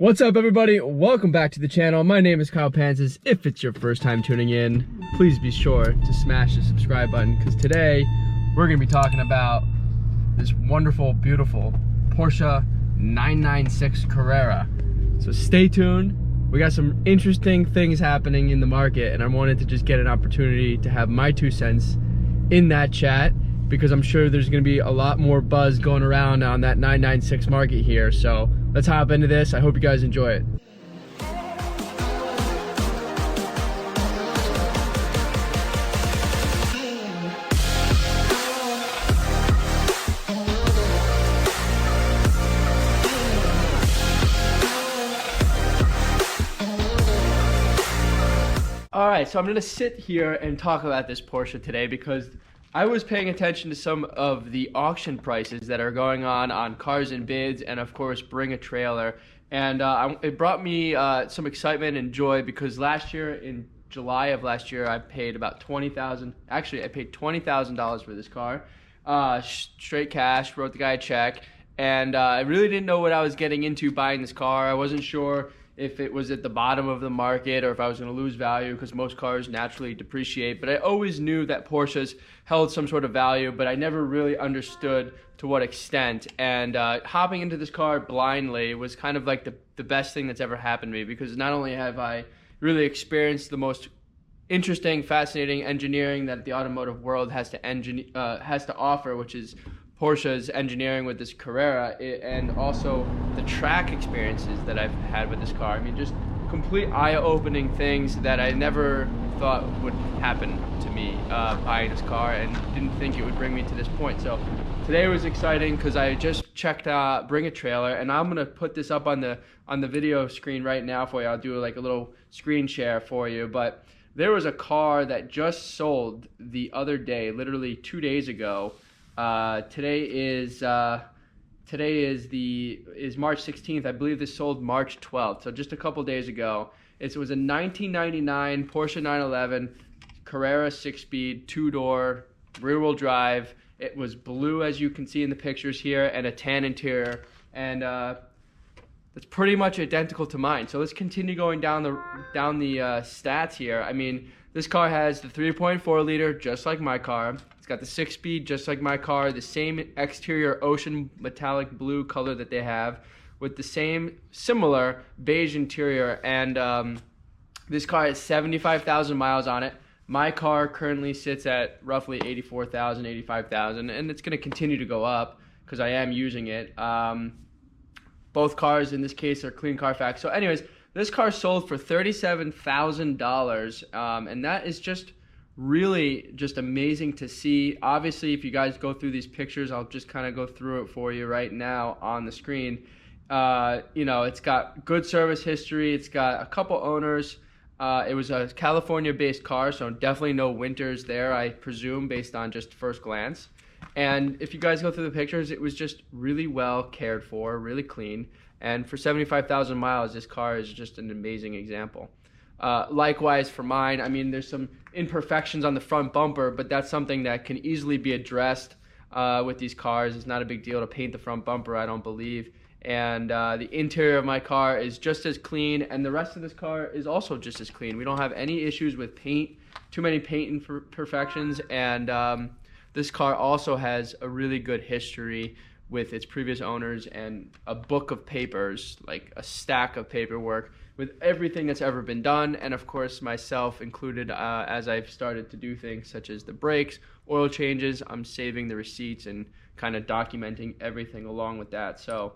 What's up, everybody? Welcome back to the channel. My name is Kyle Pancis. If it's your first time tuning in, please be sure to smash the subscribe button, because today we're going to be talking about this wonderful, beautiful Porsche 996 Carrera. So stay tuned. We got some interesting things happening in the market, and I wanted to just get an opportunity to have my 2 cents in that chat, because I'm sure there's going to be a lot more buzz going around on that 996 market here. So let's hop into this. I hope you guys enjoy it. All right, so I'm gonna sit here and talk about this Porsche today because I was paying attention to some of the auction prices that are going on Cars and Bids, and of course Bring a Trailer, and it brought me some excitement and joy, because last year, in July of last year, I paid about $20,000. Actually, I paid $20,000 for this car, straight cash. Wrote the guy a check, and I really didn't know what I was getting into buying this car. I wasn't sure if it was at the bottom of the market or if I was going to lose value, because most cars naturally depreciate. But I always knew that Porsches held some sort of value, but I never really understood to what extent. And hopping into this car blindly was kind of like the best thing that's ever happened to me, because not only have I really experienced the most interesting, fascinating engineering that the automotive world has to offer, which is Porsche's engineering with this Carrera, and also the track experiences that I've had with this car. I mean, just complete eye-opening things that I never thought would happen to me buying this car, and didn't think it would bring me to this point. So today was exciting because I just checked out Bring a Trailer, and I'm gonna put this up on the video screen right now for you. I'll do like a little screen share for you. But there was a car that just sold the other day, literally 2 days ago. Today is March 16th. I believe this sold March 12th, so just a couple days ago. It was a 1999 Porsche 911 Carrera 6-speed, 2-door, rear-wheel drive. It was blue, as you can see in the pictures here, and a tan interior, and it's pretty much identical to mine. So let's continue going down the stats here. I mean, this car has the 3.4 liter, just like my car. It's got the 6-speed, just like my car, the same exterior ocean metallic blue color that they have, with the same similar beige interior. And this car has 75,000 miles on it. My car currently sits at roughly 84,000, 85,000, and it's going to continue to go up because I am using it. Both cars in this case are clean Carfax. So anyways, this car sold for $37,000, and that is just really just amazing to see. Obviously, if you guys go through these pictures, I'll just kind of go through it for you right now on the screen. You know, it's got good service history. It's got a couple owners. It was a California-based car, so definitely no winters there, I presume, based on just first glance. And if you guys go through the pictures, it was just really well cared for, really clean. And for 75,000 miles, this car is just an amazing example. Likewise for mine, I mean, there's some imperfections on the front bumper, but that's something that can easily be addressed with these cars. It's not a big deal to paint the front bumper, I don't believe. And the interior of my car is just as clean, and the rest of this car is also just as clean. We don't have any issues with paint, too many paint imperfections, and this car also has a really good history with its previous owners, and a book of papers, like a stack of paperwork with everything that's ever been done, and of course myself included, as I've started to do things such as the brakes, oil changes. I'm saving the receipts and kind of documenting everything along with that. So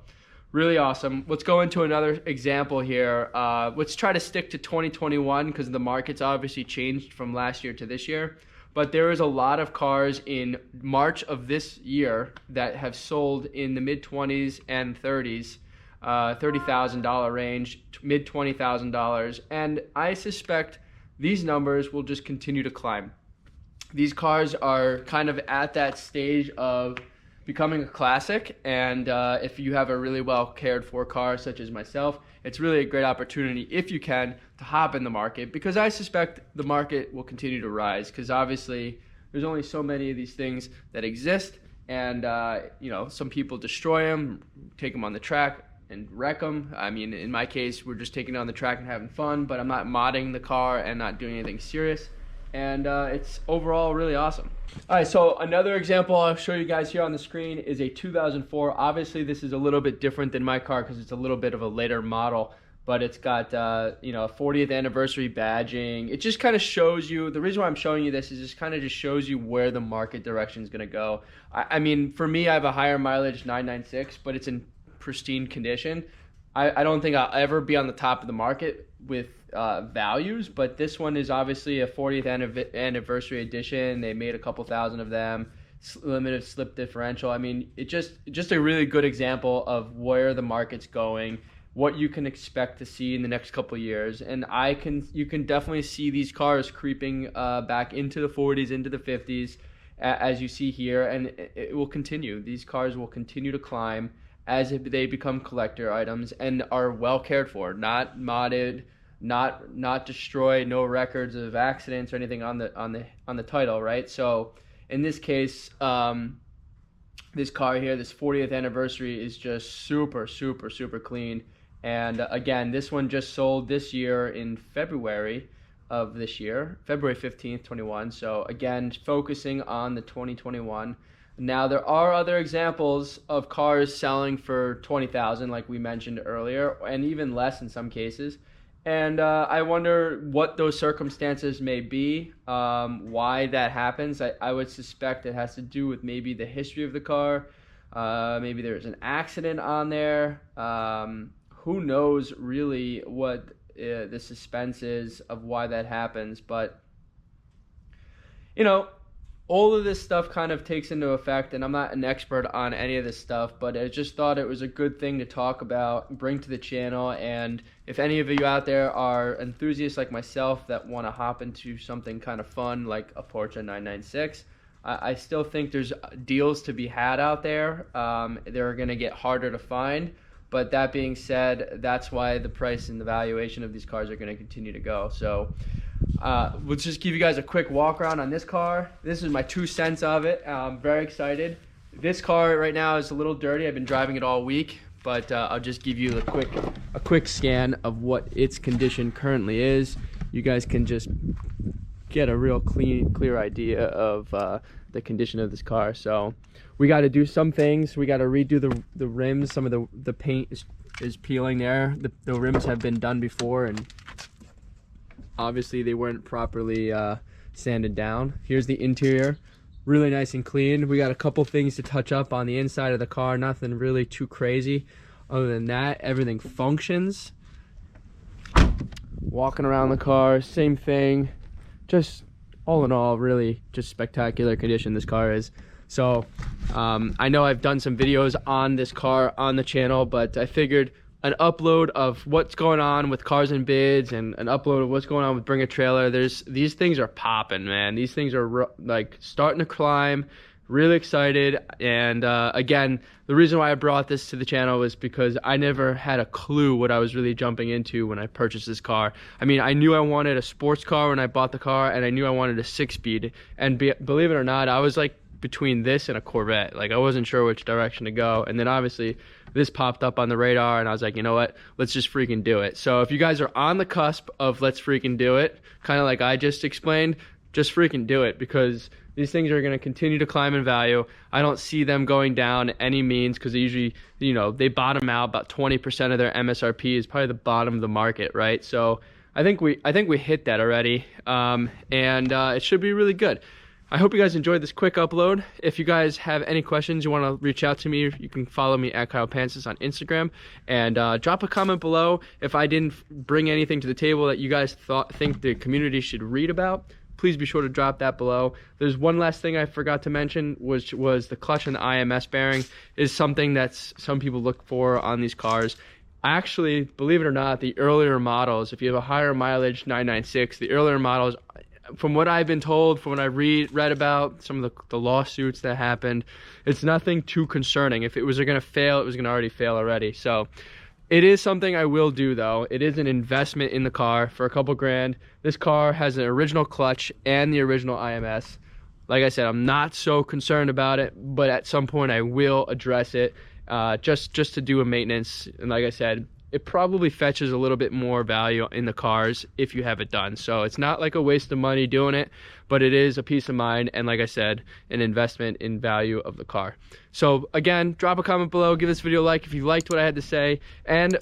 really awesome. Let's go into another example here. Let's try to stick to 2021 because the market's obviously changed from last year to this year. But there is a lot of cars in March of this year that have sold in the mid-20s and 30s, $30,000 range, mid-$20,000. And I suspect these numbers will just continue to climb. These cars are kind of at that stage of becoming a classic, and if you have a really well cared for car such as myself, it's really a great opportunity, if you can, to hop in the market, because I suspect the market will continue to rise, because obviously there's only so many of these things that exist, and you know, some people destroy them, take them on the track, and wreck them. I mean, in my case, we're just taking it on the track and having fun, but I'm not modding the car and not doing anything serious. And it's overall really awesome. All right, so another example I'll show you guys here on the screen is a 2004. Obviously, this is a little bit different than my car because it's a little bit of a later model, but it's got you know, 40th anniversary badging. It just kind of shows you, the reason why I'm showing you this is just kind of just shows you where the market direction is going to go. I mean, for me, I have a higher mileage 996, but it's in pristine condition. I don't think I'll ever be on the top of the market with values, but this one is obviously a 40th anniversary edition. They made a couple thousand of them, limited slip differential. I mean, it just a really good example of where the market's going, what you can expect to see in the next couple of years. And you can definitely see these cars creeping back into the 40s, into the 50s, as you see here, and it will continue. These cars will continue to climb as they become collector items and are well cared for, not modded, not destroyed, no records of accidents or anything on the title, right? So in this case, this car here, this 40th anniversary, is just super clean. And again, this one just sold this year in February of this year, February 15th, 21. So again, focusing on the 2021. Now, there are other examples of cars selling for $20,000, like we mentioned earlier, and even less in some cases. And I wonder what those circumstances may be, why that happens. I would suspect it has to do with maybe the history of the car. Maybe there's an accident on there. Who knows really what the suspense is of why that happens. But, you know, all of this stuff kind of takes into effect, and I'm not an expert on any of this stuff, but I just thought it was a good thing to talk about, bring to the channel. And if any of you out there are enthusiasts like myself that want to hop into something kind of fun like a Porsche 996, I still think there's deals to be had out there. They're going to get harder to find, but that being said, that's why the price and the valuation of these cars are going to continue to go. So we'll just give you guys a quick walk around on this car. This is my 2 cents of it. I'm very excited. This car right now is a little dirty. I've been driving it all week, but I'll just give you a quick scan of what its condition currently is. You guys can just get a real clear idea of the condition of this car. So we got to do some things. We got to redo the rims. Some of the paint is peeling there. The rims have been done before, and obviously they weren't properly sanded down. Here's the interior, really nice and clean. We got a couple things to touch up on the inside of the car, nothing really too crazy. Other than that, everything functions. Walking around the car, same thing. Just all in all, really just spectacular condition this car is. So I know I've done some videos on this car on the channel, but I figured an upload of what's going on with Cars and Bids and an upload of what's going on with Bring a Trailer. These things are popping, man. These things are like starting to climb. Really excited. And again, the reason why I brought this to the channel was because I never had a clue what I was really jumping into when I purchased this car. I mean, I knew I wanted a sports car when I bought the car, and I knew I wanted a 6-speed. And believe it or not, I was like between this and a Corvette. Like, I wasn't sure which direction to go. And then obviously this popped up on the radar, and I was like, you know what, let's just freaking do it. So if you guys are on the cusp of let's freaking do it, kind of like I just explained, just freaking do it, because these things are going to continue to climb in value. I don't see them going down any means, because they usually, you know, they bottom out about 20% of their MSRP is probably the bottom of the market, right? So I think we hit that already, and it should be really good. I hope you guys enjoyed this quick upload. If you guys have any questions, you want to reach out to me, you can follow me at Kyle Pancis on Instagram, and drop a comment below if I didn't bring anything to the table that you guys think the community should read about. Please be sure to drop that below. There's one last thing I forgot to mention, which was the clutch and the IMS bearing is something that some people look for on these cars. Actually, believe it or not, the earlier models, if you have a higher mileage 996, the earlier models, from what I've been told, from what I read about some of the lawsuits that happened, it's nothing too concerning. If it was going to fail, it was going to already fail already. So it is something I will do, though. It is an investment in the car for a couple grand. This car has an original clutch and the original IMS. Like I said, I'm not so concerned about it, but at some point I will address it. just to do a maintenance. And like I said, it probably fetches a little bit more value in the cars if you have it done. So it's not like a waste of money doing it, but it is a peace of mind, and like I said, an investment in value of the car. So again, drop a comment below, give this video a like if you liked what I had to say, and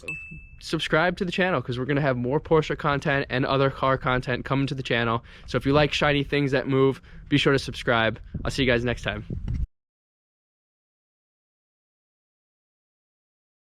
subscribe to the channel, because we're going to have more Porsche content and other car content coming to the channel. So if you like shiny things that move, be sure to subscribe. I'll see you guys next time.